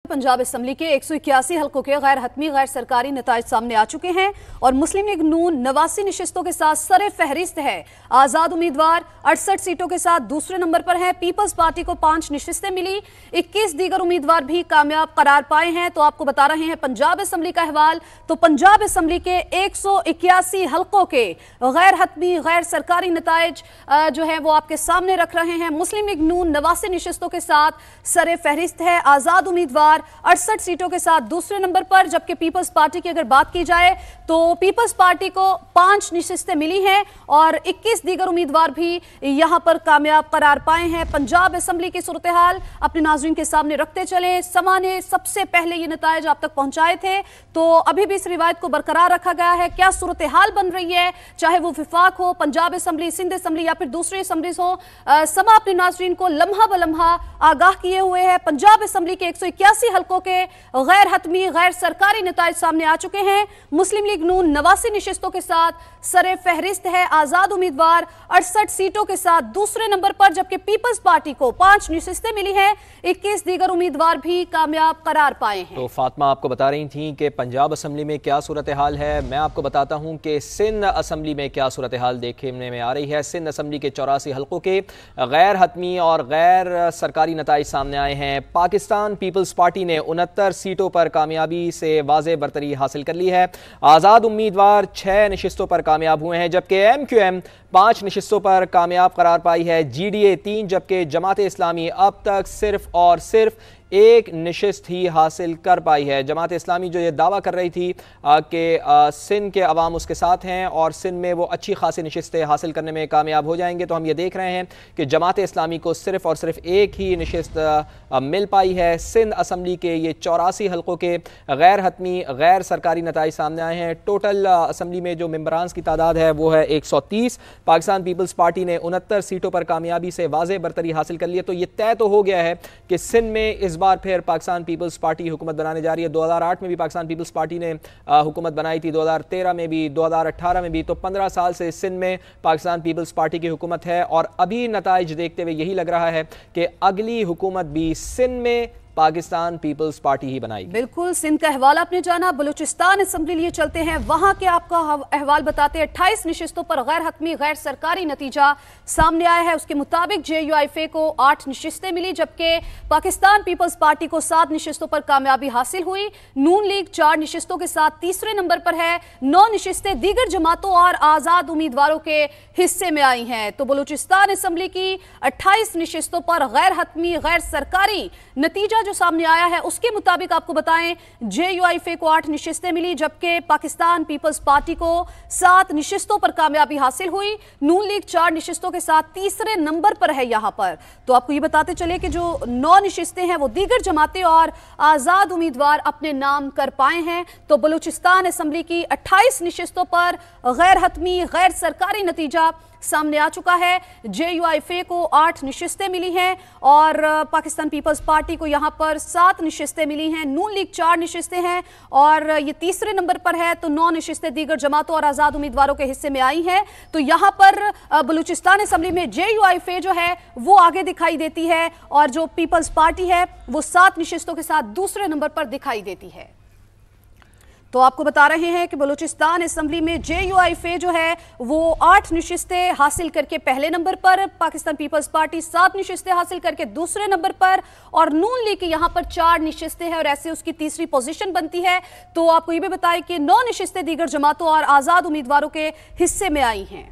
Punjab assembly के 181 हलकों के गैर हतमी गैर सरकारी नताइज सामने आ चुके हैं और मुस्लिम लीग नून 89 नशिस्तों के साथ सरे फहरिस्त है। आजाद उम्मीदवार 68 सीटों के साथ दूसरे नंबर पर है। पीपल्स पार्टी को 5 नशिस्तें मिली, 21 दीगर उम्मीदवार भी कामयाब करार पाए हैं। तो आपको बता रहे हैं पंजाब असम्बली का अहवाल। तो पंजाब असम्बली के 181 हलकों के गैर हतमी गैर सरकारी नताइज जो है वो आपके सामने रख रहे हैं। मुस्लिम लीग नून 89 नशिस्तों के साथ सरे फहरिस्त है। आजाद उम्मीदवार 68 सीटों के साथ दूसरे नंबर पर, जबकि पीपल्स पार्टी की अगर बात की जाए तो पीपल्स पार्टी को 5 नशिस्तें मिली हैं और 21 दीगर उम्मीदवार भी यहां पर कामयाब करार पाए हैं। पंजाब असम्बली की सूरत हाल अपने नाज़रीन के सामने रखते चले। समा ने सबसे पहले ये नताइज आप तक पहुंचाए थे, तो अभी भी इस रिवायत को बरकरार रखा गया है। क्या सूरत हाल बन रही है, चाहे वो विफाक हो, पंजाब असम्बली, सिंध असम्बली या फिर दूसरी असम्बलीज हो, समा अपने नाज़रीन को लम्हा ब लम्हा आगाह किए हुए है। पंजाब असम्बली के 181 हलकों के गैर हतमी गैर सरकारी नताइज सामने आ चुके हैं। मुस्लिम लीग नून 89 नशिस्तों के साथ सरे फहरिस्त है। आजाद उम्मीदवार 68 सीटों के साथ दूसरे नंबर पर, जबकि पीपल्स पार्टी को 5 नशिस्तें मिली हैं, 21 दीगर उम्मीदवार भी कामयाब करार पाए हैं। तो फातिमा आपको बता रही थी कि पंजाब असम्बली में क्या सूरत हाल है। मैं आपको बताता हूं कि सिंध असम्बली में क्या सूरत हाल देखने में आ रही है। सिंध असम्बली के 84 हलकों के गैर हतमी और गैर सरकारी नताइज सामने आए हैं। पाकिस्तान पीपल्स पार्टी ने 69 सीटों पर कामयाबी से वाज़े बरतरी हासिल कर ली है। आज़ाद उम्मीदवार 6 नशिस्तों पर कामयाब हुए हैं, जबकि MQM 5 नशिस्तों पर कामयाब करार पाई है। GDA 3, जबकि जमात इस्लामी अब तक सिर्फ और सिर्फ 1 नशिस्त ही हासिल कर पाई है। जमात इस्लामी जो ये दावा कर रही थी कि सिंध के अवाम उसके साथ हैं और सिंध में वो अच्छी खासी नशिस्तें हासिल करने में कामयाब हो जाएंगे, तो हम ये देख रहे हैं कि जमात इस्लामी को सिर्फ और सिर्फ 1 ही नशिस्त मिल पाई है। सिंध असम्बली के ये 84 हलकों के गैर हतमी गैर सरकारी नताइज सामने आए हैं। टोटल असम्बली में जो मेम्बरान की तादाद है वो है 130। पाकिस्तान पीपल्स पार्टी ने 69 सीटों पर कामयाबी से वाज़े बरतरी हासिल कर ली है। तो ये तय तो हो गया है कि सिंध में इस बार फिर पाकिस्तान पीपल्स पार्टी हुकूमत बनाने जा रही है। 2008 में भी पाकिस्तान पीपल्स पार्टी ने हुकूमत बनाई थी, 2013 में भी, 2018 में भी। तो 15 साल से सिंध में पाकिस्तान पीपल्स पार्टी की हुकूमत है और अभी नताइज देखते हुए यही लग रहा है कि अगली हुकूमत भी सिंध में पाकिस्तान पीपल्स पार्टी ही बनाएगी। बिल्कुल, सिंध का अहवाल आपने जाना। बलूचिस्तान असम्बली लिए चलते हैं, वहां के आपका अहवाल बताते हैं। 28 नशिस्तों पर गैर हतमी गैर सरकारी नतीजा सामने आया है। उसके मुताबिक JUIF को 8 नशिस्तें मिली, जबकि पाकिस्तान पीपल्स पार्टी को 7 नशिस्तों पर कामयाबी हासिल हुई। नून लीग 4 नशिस्तों के साथ तीसरे नंबर पर है। 9 नशिस्तें दीगर जमातों और आजाद उम्मीदवारों के हिस्से में आई हैं। तो बलूचिस्तान असम्बली की 28 नशिस्तों पर गैर हतमी गैर सरकारी नतीजा जो सामने आया है, उसके मुताबिक आपको बताएं JUIF को 8 नशिस्तें मिली, जबकि पाकिस्तान पीपल्स पार्टी को 7 नशिस्तों पर कामयाबी हासिल हुई। नून लीग 4 नशिस्तों के साथ तीसरे नंबर पर है यहां पर। तो आपको ये बताते चले कि जो 9 नशिस्तें हैं वो दीगर जमातें और आजाद उम्मीदवार अपने नाम कर पाए हैं। तो बलूचिस्तान असम्बली की 28 नशिस्तों पर गैर हतमी गैर सरकारी नतीजा सामने आ चुका है। JUIF को 8 नशिस्तें मिली हैं और पाकिस्तान पीपल्स पार्टी को यहां पर 7 नशिस्तें मिली हैं। नून लीग 4 नशिस्तें हैं और ये तीसरे नंबर पर है। तो 9 नशिस्तें दीगर जमातों और आजाद उम्मीदवारों के हिस्से में आई हैं। तो यहां पर बलूचिस्तान असम्बली में JUIF जो है वो आगे दिखाई देती है और जो पीपल्स पार्टी है वो 7 नशिस्तों के साथ दूसरे नंबर पर दिखाई देती है। तो आपको बता रहे हैं कि बलूचिस्तान असम्बली में JUIF जो है वो 8 नशिस्तें हासिल करके पहले नंबर पर, पाकिस्तान पीपल्स पार्टी 7 नशिस्तें हासिल करके दूसरे नंबर पर और नून लीग की यहां पर 4 नशिस्तें हैं और ऐसे उसकी तीसरी पोजीशन बनती है। तो आपको ये भी बताएं कि 9 नशिस्तें दीगर जमातों और आजाद उम्मीदवारों के हिस्से में आई हैं।